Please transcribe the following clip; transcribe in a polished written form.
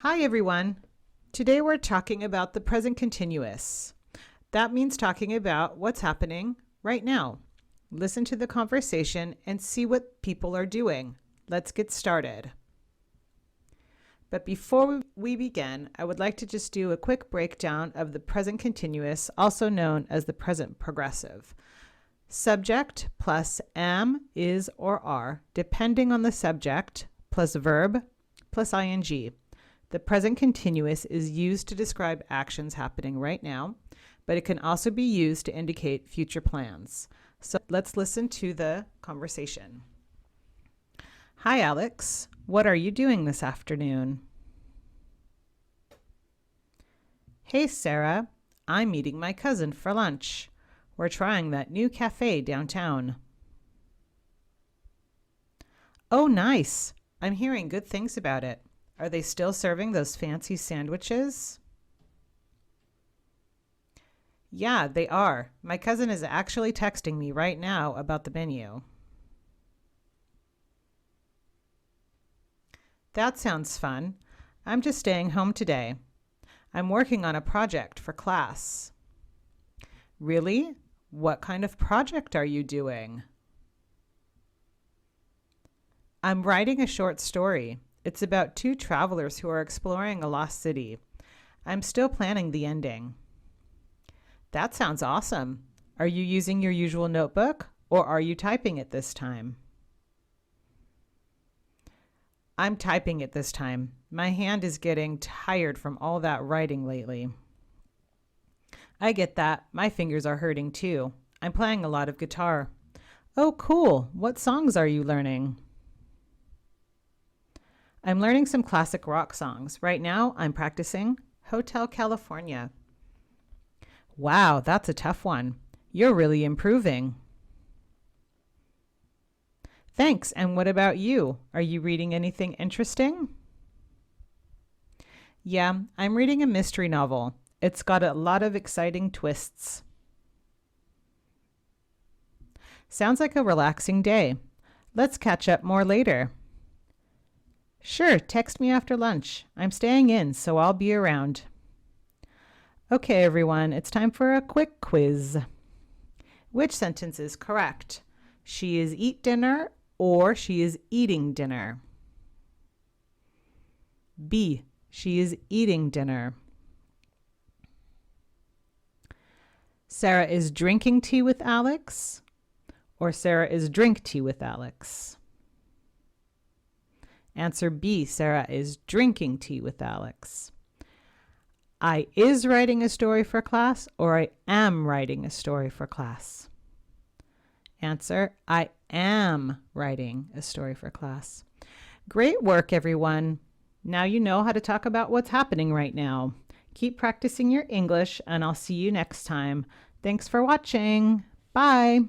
Hi everyone. Today we're talking about the present continuous. That means talking about what's happening right now. Listen to the conversation and see what people are doing. Let's get started. But before we begin, I would like to just do a quick breakdown of the present continuous, also known as the present progressive. Subject plus am, is, or are, depending on the subject, plus verb, plus ing. The present continuous is used to describe actions happening right now, but it can also be used to indicate future plans. So let's listen to the conversation. Hi, Alex. What are you doing this afternoon? Hey, Sarah. I'm meeting my cousin for lunch. We're trying that new cafe downtown. Oh, nice. I'm hearing good things about it. Are they still serving those fancy sandwiches? Yeah, they are. My cousin is actually texting me right now about the menu. That sounds fun. I'm just staying home today. I'm working on a project for class. Really? What kind of project are you doing? I'm writing a short story. It's about two travelers who are exploring a lost city. I'm still planning the ending. That sounds awesome. Are you using your usual notebook, or are you typing it this time? I'm typing it this time. My hand is getting tired from all that writing lately. I get that. My fingers are hurting too. I'm playing a lot of guitar. Oh, cool. What songs are you learning? I'm learning some classic rock songs. Right now, I'm practicing Hotel California. Wow, that's a tough one. You're really improving. Thanks. And what about you? Are you reading anything interesting? Yeah, I'm reading a mystery novel. It's got a lot of exciting twists. Sounds like a relaxing day. Let's catch up more later. Sure, text me after lunch. I'm staying in, so I'll be around. Okay, everyone, it's time for a quick quiz. Which sentence is correct? She is eat dinner or she is eating dinner? B, she is eating dinner. Sarah is drinking tea with Alex or Sarah is drink tea with Alex? Answer B, Sarah is drinking tea with Alex. I is writing a story for class or I am writing a story for class? Answer, I am writing a story for class. Great work, everyone. Now you know how to talk about what's happening right now. Keep practicing your English and I'll see you next time. Thanks for watching. Bye.